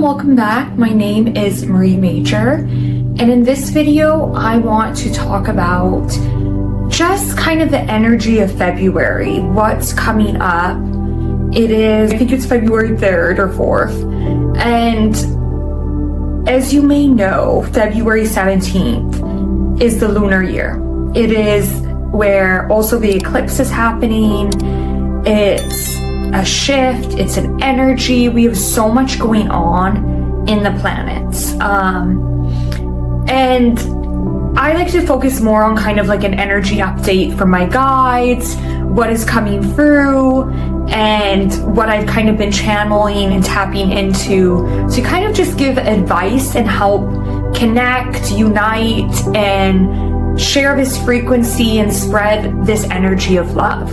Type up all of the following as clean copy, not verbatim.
welcome back. My name is Marie Major, and in this video I want to talk about just kind of the energy of February, what's coming up. I think it's February 3rd or 4th, and as you may know, February 17th is the lunar year. It is where also the eclipse is happening. It's a shift, it's an energy. We have so much going on in the planets. And I like to focus more on kind of like an energy update from my guides, what is coming through, and what I've kind of been channeling and tapping into to kind of just give advice and help connect, unite, and share this frequency and spread this energy of love.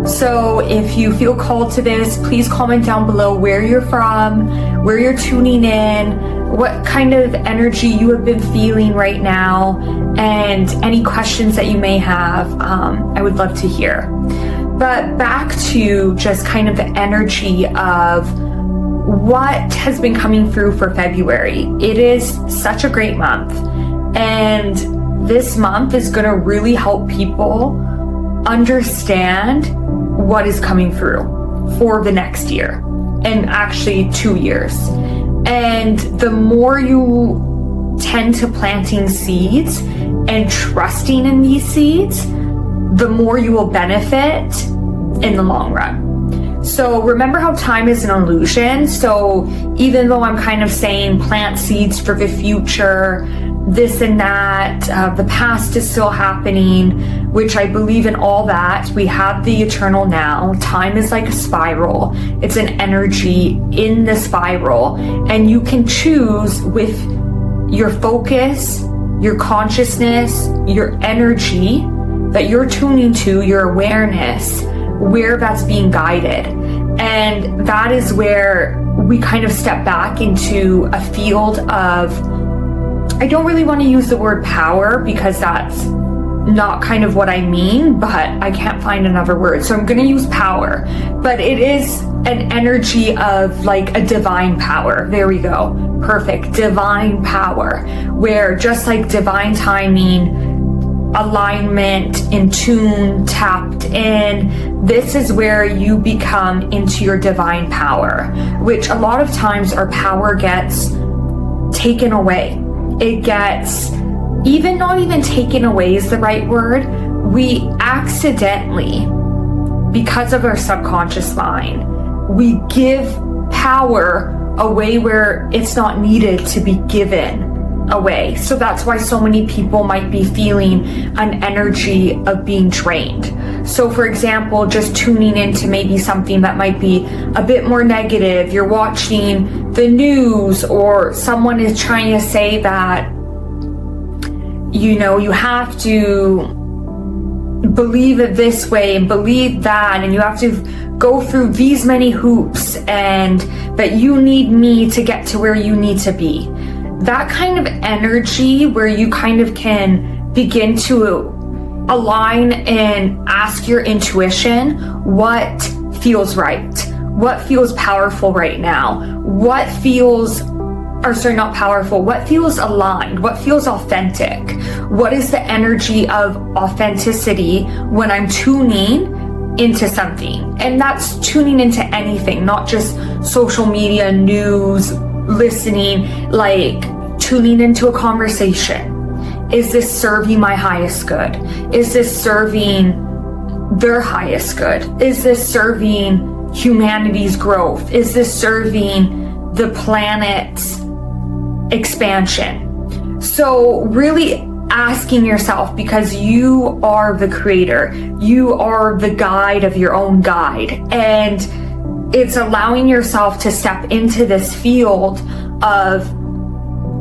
So if you feel called to this, please comment down below where you're from, where you're tuning in, what kind of energy you have been feeling right now, and any questions that you may have. I would love to hear. But back to just kind of the energy of what has been coming through for February. It is such a great month, and this month is going to really help people understand what is coming through for the next year, and actually 2 years. And the more you tend to planting seeds and trusting in these seeds, the more you will benefit in the long run. So remember how time is an illusion. So even though I'm kind of saying plant seeds for the future, this and that, the past is still happening, which I believe in all that. We have the eternal now. Time is like a spiral. It's an energy in the spiral, and you can choose with your focus, your consciousness, your energy that you're tuning to, your awareness, where that's being guided. And that is where we kind of step back into a field of, I don't really want to use the word power because that's not kind of what I mean, but I can't find another word. So I'm going to use power, but it is an energy of like a divine power. There we go. Perfect. Divine power, where just like divine timing, alignment, in tune, tapped in, this is where you become into your divine power, which a lot of times our power gets taken away. It gets not even taken away is the right word. We accidentally, because of our subconscious mind, we give power away where it's not needed to be given away. So that's why so many people might be feeling an energy of being drained. So for example, just tuning into maybe something that might be a bit more negative, you're watching the news, or someone is trying to say that, you know, you have to believe it this way and believe that, and you have to go through these many hoops, and that you need me to get to where you need to be. That kind of energy where you kind of can begin to align and ask your intuition what feels right, what feels powerful right now, what feels, or sorry, not powerful, what feels aligned, what feels authentic, what is the energy of authenticity when I'm tuning into something. And that's tuning into anything, not just social media, news, listening, like tuning into a conversation. Is this serving my highest good? Is this serving their highest good? Is this serving humanity's growth? Is this serving the planet's expansion? So really asking yourself, because you are the creator, you are the guide of your own guide, and it's allowing yourself to step into this field of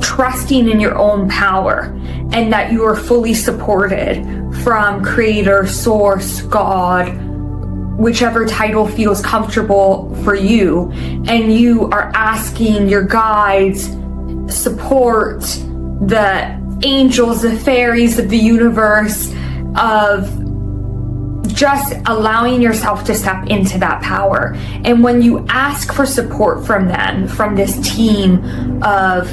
trusting in your own power, and that you are fully supported from creator, source, God, whichever title feels comfortable for you, and you are asking your guides, support, the angels, the fairies of the universe, of just allowing yourself to step into that power. And when you ask for support from them, from this team of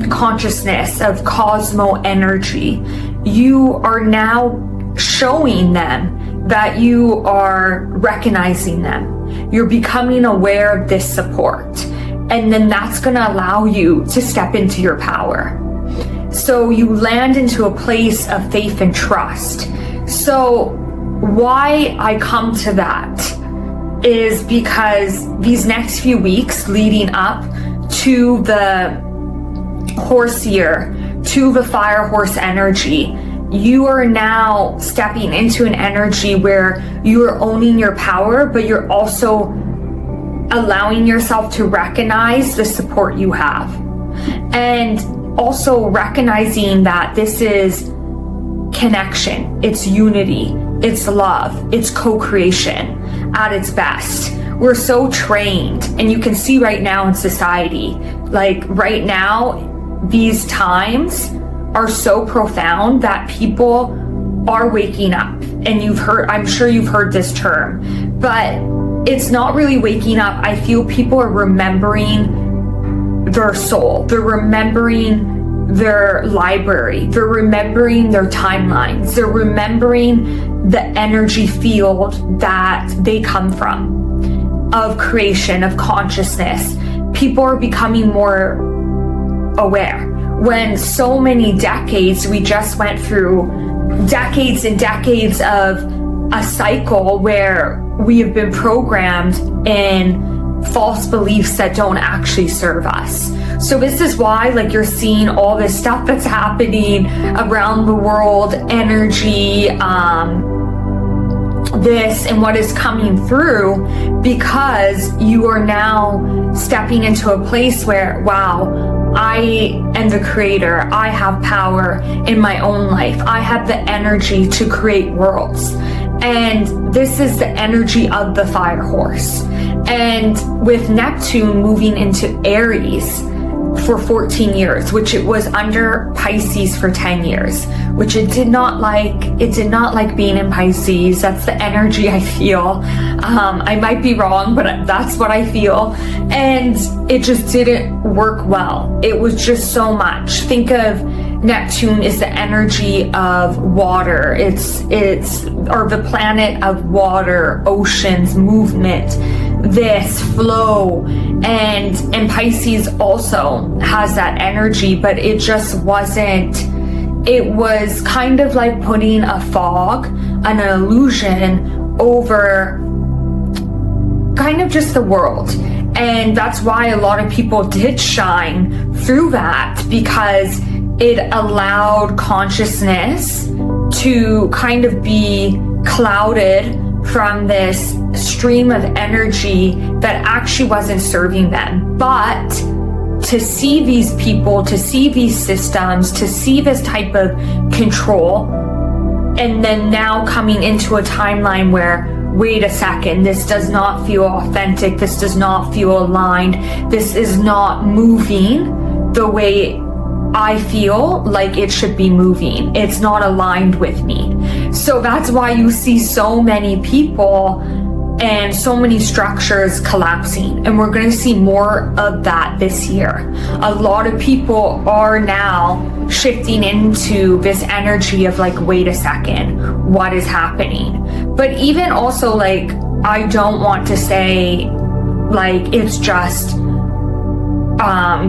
consciousness, of cosmo energy, you are now showing them that you are recognizing them. You're becoming aware of this support. And then that's going to allow you to step into your power. So you land into a place of faith and trust. So why I come to that is because these next few weeks leading up to the horse year, to the fire horse energy, you are now stepping into an energy where you are owning your power, but you're also allowing yourself to recognize the support you have. And also recognizing that this is connection, it's unity, it's love, it's co-creation at its best. We're so trained, and you can see right now in society, like right now, these times are so profound that people are waking up. And I'm sure you've heard this term, but it's not really waking up. I feel people are remembering their soul. They're remembering their library. They're remembering their timelines. They're remembering the energy field that they come from, of creation, of consciousness. People are becoming more aware. When so many decades, we just went through decades and decades of a cycle where we have been programmed in false beliefs that don't actually serve us. So this is why, like, you're seeing all this stuff that's happening around the world, energy, this and what is coming through, because you are now stepping into a place where, wow, I am the creator. I have power in my own life. I have the energy to create worlds. And this is the energy of the fire horse. And with Neptune moving into Aries for 14 years, which it was under Pisces for 10 years, which it did not like being in Pisces. That's the energy I feel. I might be wrong, but that's what I feel. And it just didn't work well. It was just so much. Think of Neptune is the energy of water. It's or the planet of water, oceans, movement, this flow, and Pisces also has that energy, but it just wasn't. It was kind of like putting a fog, an illusion over kind of just the world. And that's why a lot of people did shine through that, because it allowed consciousness to kind of be clouded from this stream of energy that actually wasn't serving them. But to see these people, to see these systems, to see this type of control, and then now coming into a timeline where, wait a second, this does not feel authentic, this does not feel aligned, this is not moving the way I feel like it should be moving. It's not aligned with me. So that's why you see so many people and so many structures collapsing. And we're going to see more of that this year. A lot of people are now shifting into this energy of like, wait a second, what is happening? But even also, like, I don't want to say like it's just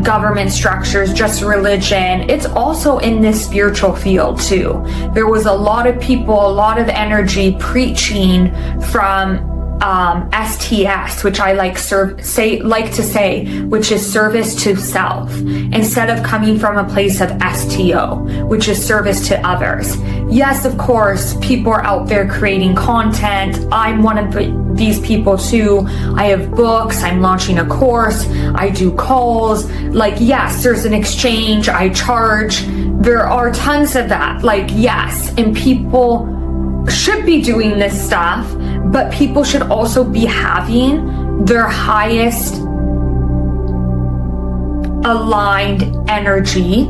government structures, just religion. It's also in this spiritual field too. There was a lot of people, a lot of energy preaching from STS, which I like to say, which is service to self, instead of coming from a place of STO, which is service to others. Yes, of course, people are out there creating content. I'm one of these people too. I have books, I'm launching a course, I do calls. Like, yes, there's an exchange, I charge. There are tons of that. Like, yes, and people should be doing this stuff, but people should also be having their highest aligned energy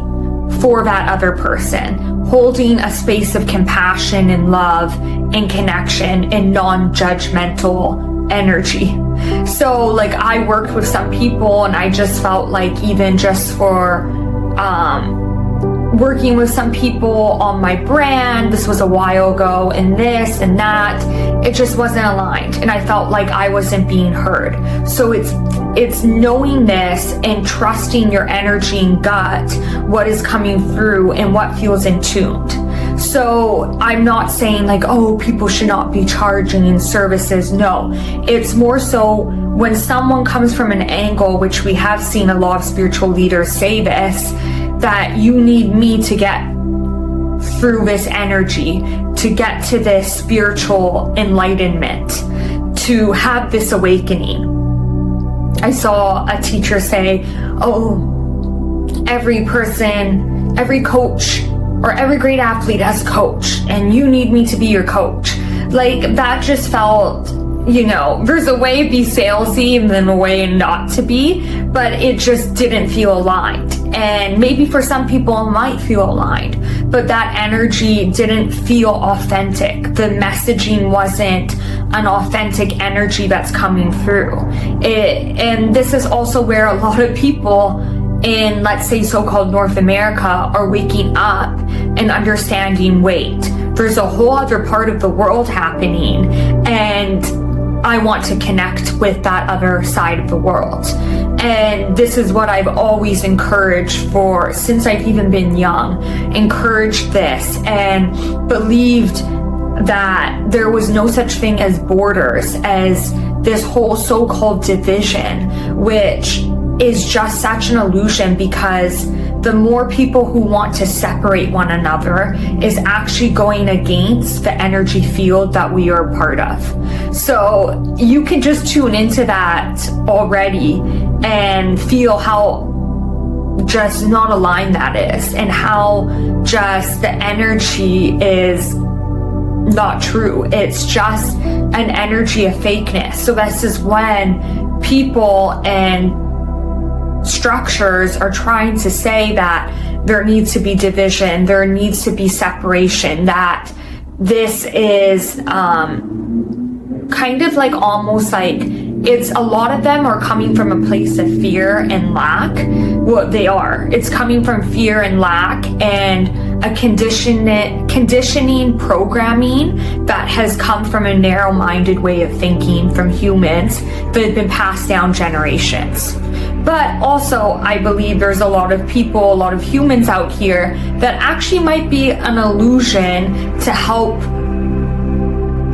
for that other person, holding a space of compassion and love and connection and non-judgmental energy. So like I worked with some people and I just felt like even just for working with some people on my brand, this was a while ago, and this and that, it just wasn't aligned, and I felt like I wasn't being heard. So it's knowing this and trusting your energy and gut, what is coming through and what feels in tuned. So I'm not saying like, oh, people should not be charging services. No, it's more so when someone comes from an angle, which we have seen a lot of spiritual leaders say this, that you need me to get through this energy, to get to this spiritual enlightenment, to have this awakening. I saw a teacher say, oh, every person, every coach, or every great athlete has a coach, and you need me to be your coach. Like, that just felt, there's a way to be salesy and then a way not to be, but it just didn't feel aligned. And maybe for some people it might feel aligned, but that energy didn't feel authentic. The messaging wasn't an authentic energy that's coming through. And this is also where a lot of people in, let's say, so-called North America are waking up and understanding, wait, there's a whole other part of the world happening, and I want to connect with that other side of the world. And this is what I've always encouraged for, since I've even been young, encouraged this and believed that there was no such thing as borders, as this whole so-called division, which is just such an illusion, because the more people who want to separate one another is actually going against the energy field that we are a part of. So you can just tune into that already and feel how just not aligned that is, and how just the energy is not true. It's just an energy of fakeness. So this is when people and structures are trying to say that there needs to be division, there needs to be separation, that this is kind of like almost like it's a lot of them are coming from a place of fear and lack. Well, they are. It's coming from fear and lack and a conditioning programming that has come from a narrow-minded way of thinking from humans that have been passed down generations. But also, I believe there's a lot of people, a lot of humans out here that actually might be an illusion to help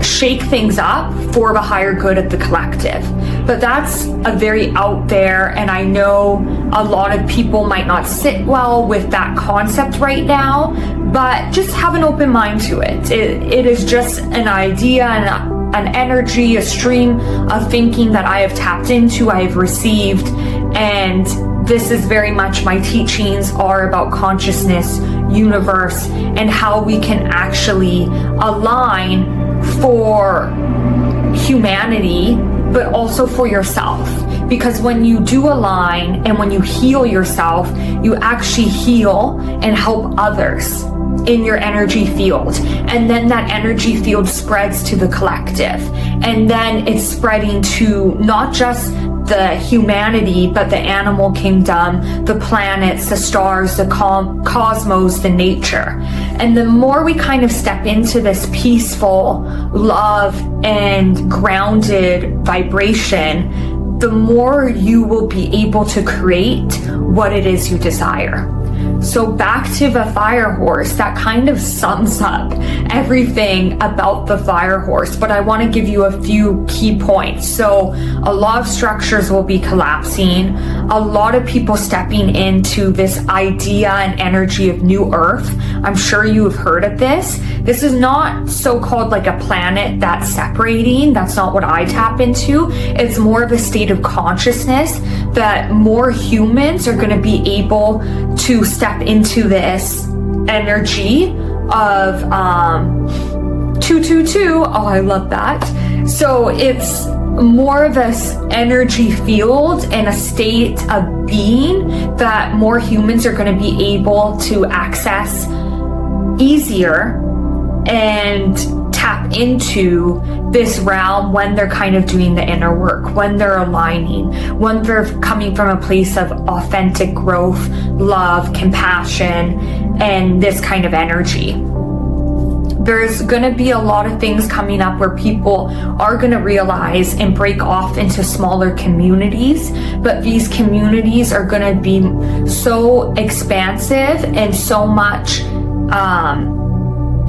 shake things up for the higher good of the collective. But that's a very out there, and I know a lot of people might not sit well with that concept right now, but just have an open mind to it. It is just an idea and an energy, a stream of thinking that I have tapped into, I have received, and this is very much my teachings are about consciousness, universe, and how we can actually align for humanity, but also for yourself. Because when you do align and when you heal yourself, you actually heal and help others in your energy field. And then that energy field spreads to the collective. And then it's spreading to not just the humanity, but the animal kingdom, the planets, the stars, the cosmos, the nature. And the more we kind of step into this peaceful love and grounded vibration, the more you will be able to create what it is you desire. So back to the fire horse, that kind of sums up everything about the fire horse, but I want to give you a few key points. So a lot of structures will be collapsing, a lot of people stepping into this idea and energy of new earth. I'm sure you have heard of this. This is not so-called like a planet that's separating. That's not what I tap into. It's more of a state of consciousness that more humans are going to be able to step into this energy of 222. Oh, I love that. So it's more of this energy field and a state of being that more humans are going to be able to access easier and tap into this realm when they're kind of doing the inner work, when they're aligning, when they're coming from a place of authentic growth, love, compassion, and this kind of energy. There's going to be a lot of things coming up where people are going to realize and break off into smaller communities, but these communities are going to be so expansive and so much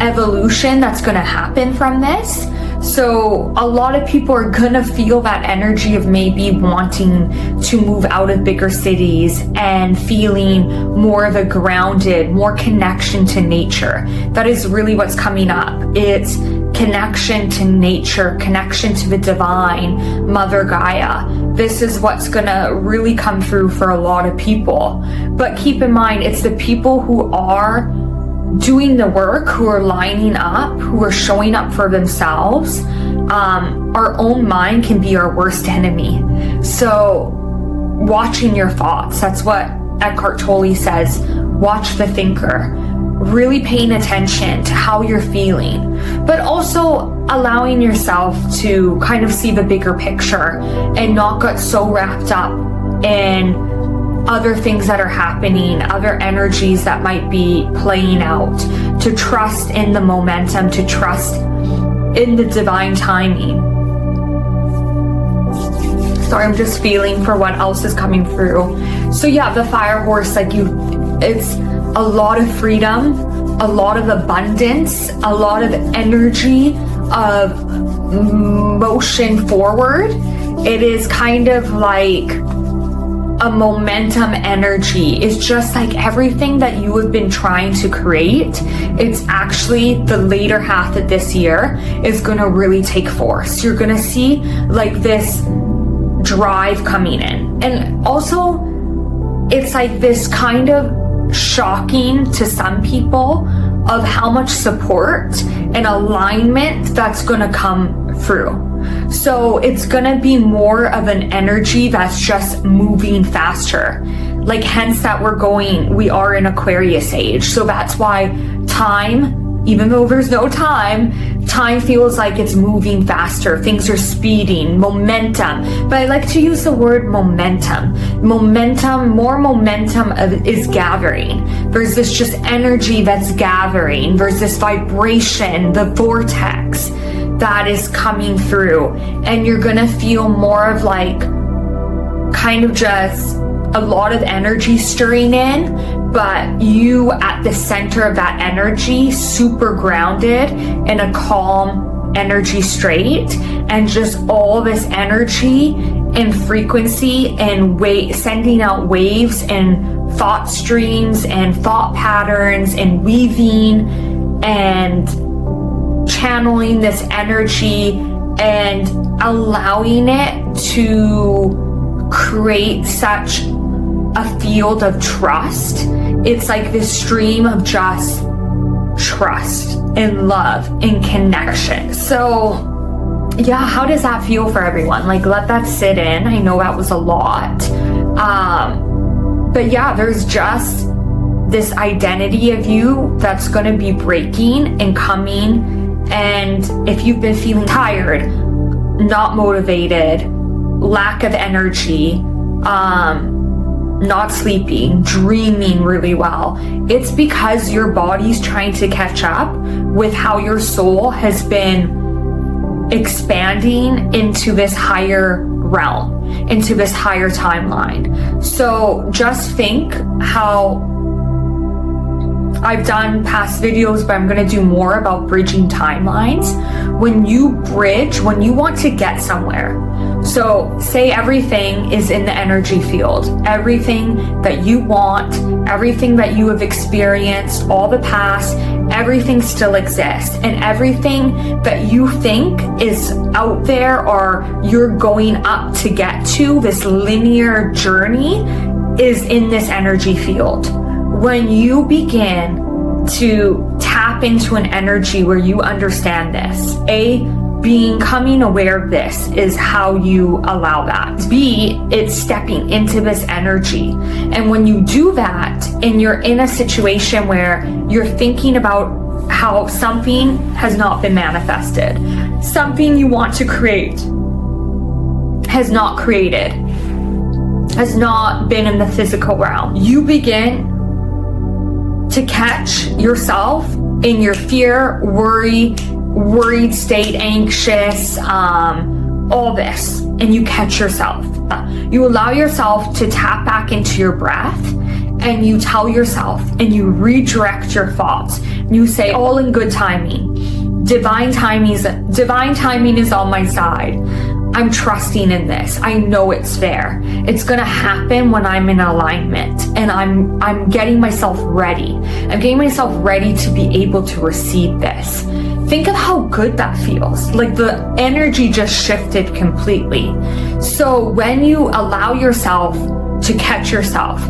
evolution that's going to happen from this. So a lot of people are going to feel that energy of maybe wanting to move out of bigger cities and feeling more of a grounded, more connection to nature. That is really what's coming up. It's connection to nature, connection to the divine, Mother Gaia. This is what's going to really come through for a lot of people. But keep in mind, it's the people who are doing the work, who are lining up, who are showing up for themselves. Our own mind can be our worst enemy. So watching your thoughts, that's what Eckhart Tolle says, watch the thinker, really paying attention to how you're feeling, but also allowing yourself to kind of see the bigger picture and not get so wrapped up in other things that are happening, other energies that might be playing out, to trust in the momentum, to trust in the divine timing. Sorry, I'm just feeling for what else is coming through. So yeah, the fire horse, it's a lot of freedom, a lot of abundance, a lot of energy of motion forward. It is kind of like a momentum energy. It's just like everything that you have been trying to create, it's actually the later half of this year is going to really take force. You're going to see like this drive coming in. And also, it's like this kind of shocking to some people of how much support and alignment that's going to come through. So it's going to be more of an energy that's just moving faster. Like, hence that we are in Aquarius age. So that's why time, even though there's no time feels like it's moving faster. Things are speeding, momentum. But I like to use the word momentum. More momentum is gathering. There's this just energy that's gathering. There's this vibration, the vortex that is coming through, and you're gonna feel more of like kind of just a lot of energy stirring in, but you at the center of that energy, super grounded in a calm energy state, and just all this energy and frequency and sending out waves and thought streams and thought patterns and weaving and channeling this energy and allowing it to create such a field of trust. It's like this stream of just trust and love and connection. So yeah, how does that feel for everyone? Like, let that sit in. I know that was a lot. But yeah, there's just this identity of you that's going to be breaking and coming. And if you've been feeling tired, not motivated, lack of energy, not sleeping, dreaming really well, it's because your body's trying to catch up with how your soul has been expanding into this higher realm, into this higher timeline. So just think how I've done past videos, but I'm going to do more about bridging timelines. When you bridge, when you want to get somewhere, so say everything is in the energy field, everything that you want, everything that you have experienced, all the past, everything still exists, and everything that you think is out there or you're going up to get to, this linear journey, is in this energy field. When you begin to tap tap into an energy where you understand this. Becoming aware of this is how you allow that. B, it's stepping into this energy. And when you do that, and you're in a situation where you're thinking about how something has not been manifested, something you want to create has not created, has not been in the physical realm, you begin to catch yourself in your fear, worried state, anxious, all this, and you catch yourself. You allow yourself to tap back into your breath, and you tell yourself, and you redirect your thoughts. You say, all in good timing. Divine timing is on my side. I'm trusting in this. I know it's fair. It's gonna happen when I'm in alignment, and I'm getting myself ready. I'm getting myself ready to be able to receive this. Think of how good that feels. Like the energy just shifted completely. So when you allow yourself to catch yourself,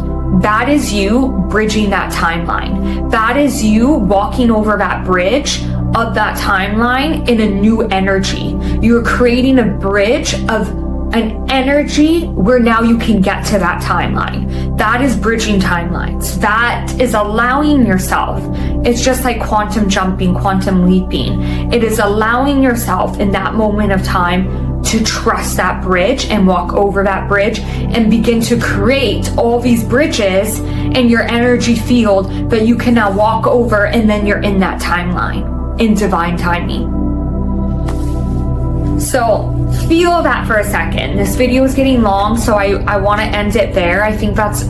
that is you bridging that timeline. That is you walking over that bridge of that timeline in a new energy. You're creating a bridge of an energy where now you can get to that timeline. That is bridging timelines. That is allowing yourself. It's just like quantum jumping, quantum leaping. It is allowing yourself in that moment of time to trust that bridge and walk over that bridge and begin to create all these bridges in your energy field that you can now walk over, and then you're in that timeline in divine timing. So feel that for a second. This video is getting long, so I want to end it there. I think that's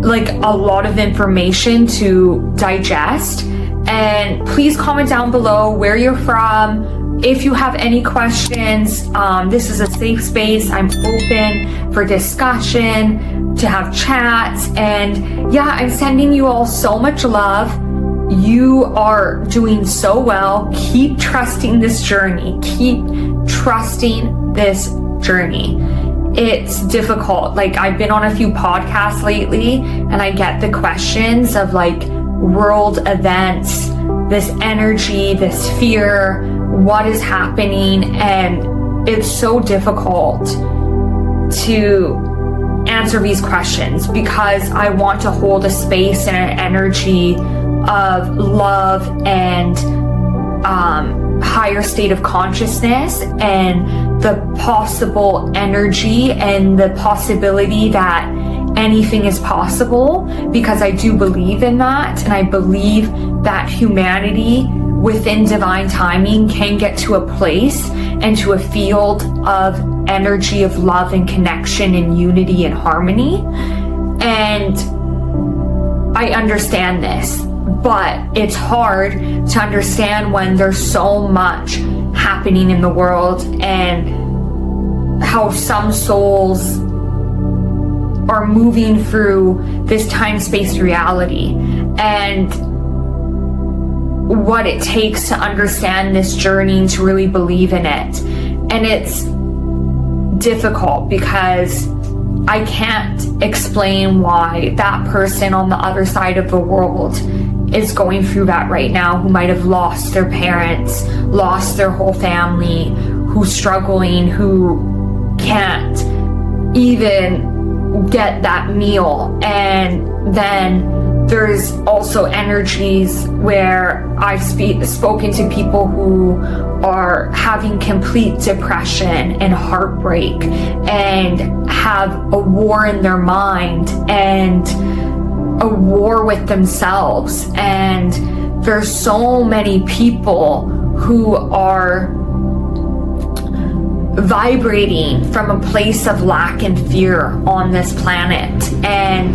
like a lot of information to digest. And please comment down below where you're from. If you have any questions, this is a safe space. I'm open for discussion, to have chats. And yeah, I'm sending you all so much love. You are doing so well. Keep trusting this journey. Keep trusting this journey. It's difficult. Like, I've been on a few podcasts lately, and I get the questions of like world events, this energy, this fear, what is happening, and it's so difficult to answer these questions because I want to hold a space and an energy of love and higher state of consciousness, and the possible energy and the possibility that anything is possible, because I do believe in that, and I believe that humanity within divine timing can get to a place and to a field of energy of love and connection and unity and harmony. And I understand this, but it's hard to understand when there's so much happening in the world, and how some souls are moving through this time-space reality, and what it takes to understand this journey, to really believe in it. And it's difficult because I can't explain why that person on the other side of the world is going through that right now, who might have lost their parents, lost their whole family, who's struggling, who can't even get that meal. And then there's also energies where I've spoken to people who are having complete depression and heartbreak and have a war in their mind and a war with themselves. And there's so many people who are vibrating from a place of lack and fear on this planet. And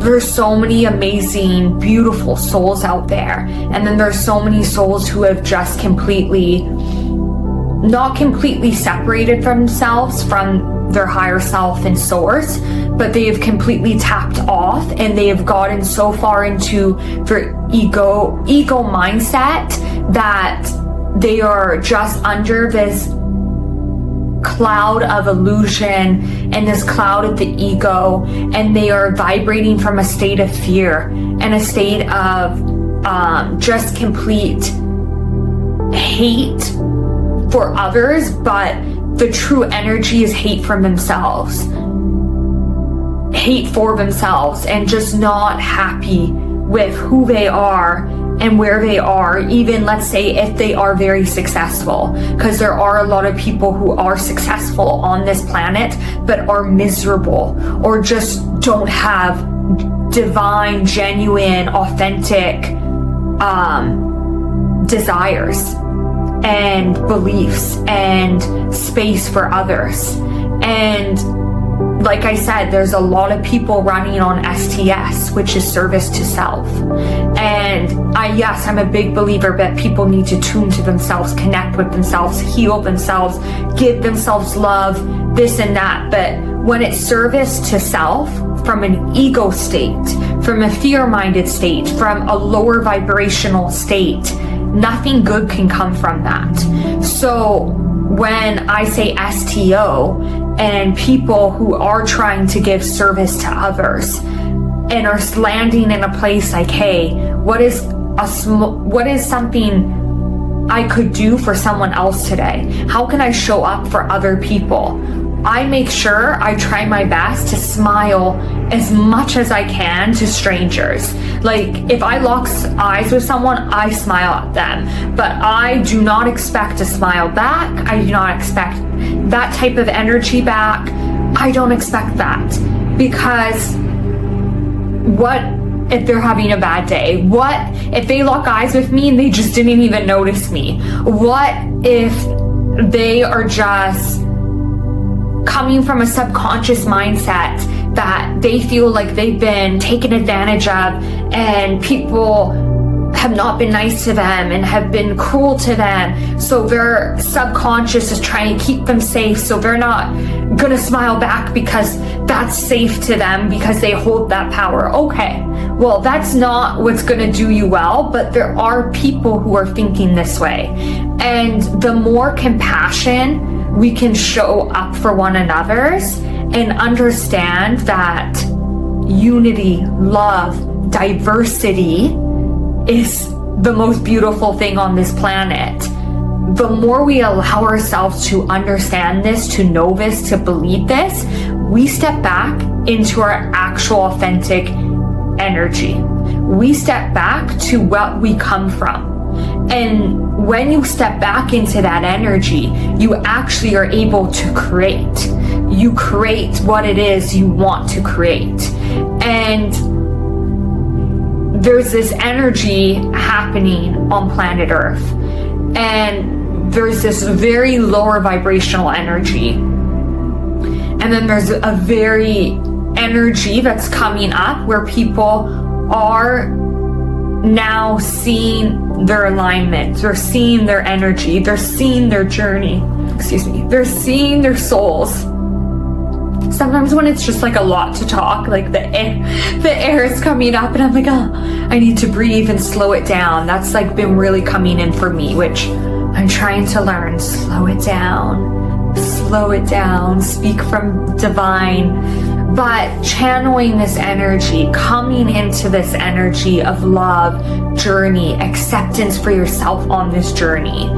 there's so many amazing, beautiful souls out there. And then there's so many souls who have just not completely separated from themselves, from their higher self and source, but they have completely tapped off, and they have gotten so far into their ego mindset that they are just under this cloud of illusion and this cloud of the ego, and they are vibrating from a state of fear and a state of just complete hate for others, but the true energy is hate from themselves, hate for themselves, and just not happy with who they are and where they are, even let's say if they are very successful, because there are a lot of people who are successful on this planet but are miserable or just don't have divine, genuine, authentic desires and beliefs and space for others. And like I said, there's a lot of people running on STS, which is service to self. And yes, I'm a big believer that people need to tune to themselves, connect with themselves, heal themselves, give themselves love, this and that. But when it's service to self from an ego state, from a fear-minded state, from a lower vibrational state, nothing good can come from that. So when I say STO, and people who are trying to give service to others and are landing in a place like, hey, what is something I could do for someone else today? How can I show up for other people? I make sure I try my best to smile as much as I can to strangers. Like, if I lock eyes with someone, I smile at them, but I do not expect a smile back. I do not expect that type of energy back. I don't expect that, because what if they're having a bad day? What if they lock eyes with me and they just didn't even notice me? What if they are just coming from a subconscious mindset that they feel like they've been taken advantage of and people have not been nice to them and have been cruel to them, so their subconscious is trying to keep them safe, so they're not gonna smile back because that's safe to them because they hold that power? Okay, well, that's not what's gonna do you well, but there are people who are thinking this way. And the more compassion we can show up for one another's and understand that unity, love, diversity is the most beautiful thing on this planet. The more we allow ourselves to understand this, to know this, to believe this, we step back into our actual authentic energy. We step back to what we come from. And when you step back into that energy, you actually are able to create. You create what it is you want to create. And there's this energy happening on planet Earth. And there's this very lower vibrational energy. And then there's a very energy that's coming up where people are now seeing their alignment, they're seeing their energy, they're seeing their journey, they're seeing their souls. Sometimes when it's just like a lot to talk, like the air is coming up and I'm like, oh, I need to breathe and slow it down. That's like been really coming in for me, which I'm trying to learn. Slow it down, speak from divine. But channeling this energy, coming into this energy of love, journey, acceptance for yourself on this journey.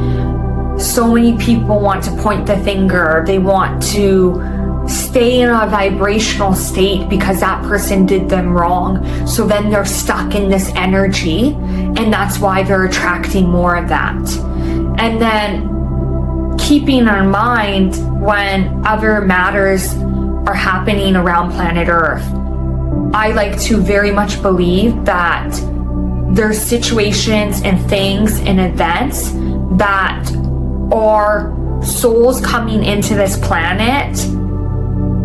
So many people want to point the finger. They want to stay in a vibrational state because that person did them wrong. So then they're stuck in this energy, and that's why they're attracting more of that. And then keeping in mind when other matters are happening around planet Earth, I like to very much believe that there's situations and things and events that are souls coming into this planet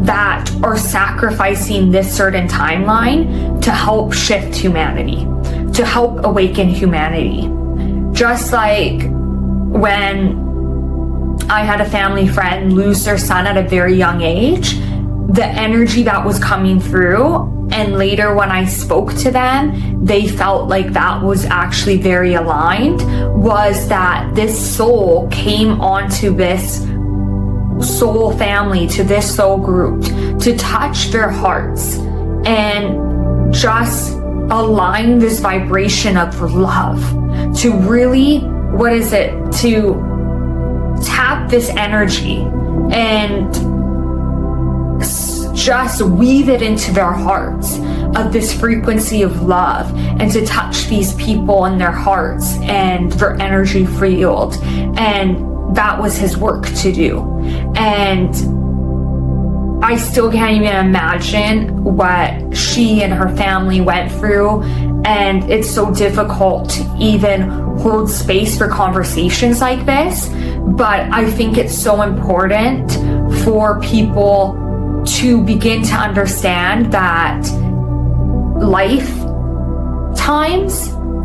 that are sacrificing this certain timeline to help shift humanity, to help awaken humanity. Just like when I had a family friend lose their son at a very young age, the energy that was coming through, and later when I spoke to them, they felt like that was actually very aligned, was that this soul came onto this soul family, to this soul group, to touch their hearts and just align this vibration of love, to really, to tap this energy and just weave it into their hearts of this frequency of love, and to touch these people in their hearts and their energy field. And that was his work to do. And I still can't even imagine what she and her family went through, and it's so difficult to even hold space for conversations like this. But I think it's so important for people to begin to understand that lifetimes,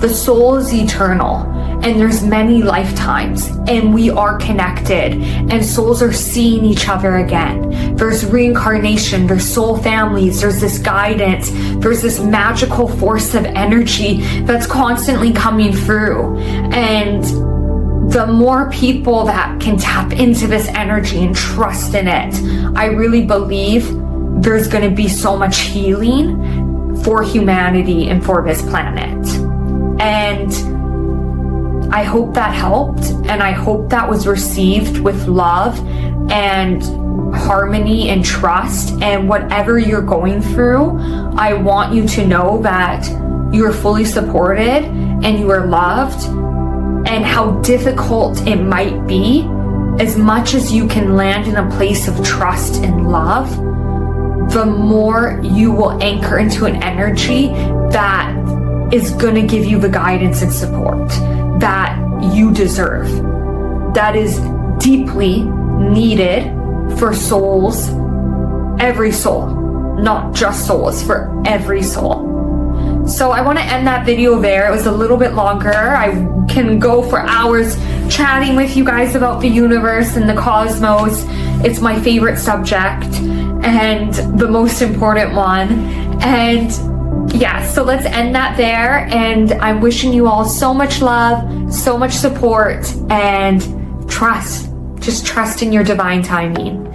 the soul is eternal, and there's many lifetimes, and we are connected, and souls are seeing each other again. There's reincarnation, there's soul families, there's this guidance, there's this magical force of energy that's constantly coming through. And the more people that can tap into this energy and trust in it, I really believe there's going to be so much healing for humanity and for this planet. And I hope that helped, and I hope that was received with love and harmony and trust. And whatever you're going through, I want you to know that you're fully supported and you are loved. And how difficult it might be, as much as you can land in a place of trust and love, the more you will anchor into an energy that is going to give you the guidance and support that you deserve, that is deeply needed for souls, every soul, not just souls, for every soul. So I want to end that video there. It was a little bit longer. I can go for hours chatting with you guys about the universe and the cosmos. It's my favorite subject and the most important one. And yeah, so let's end that there. And I'm wishing you all so much love, so much support, and trust. Just trust in your divine timing.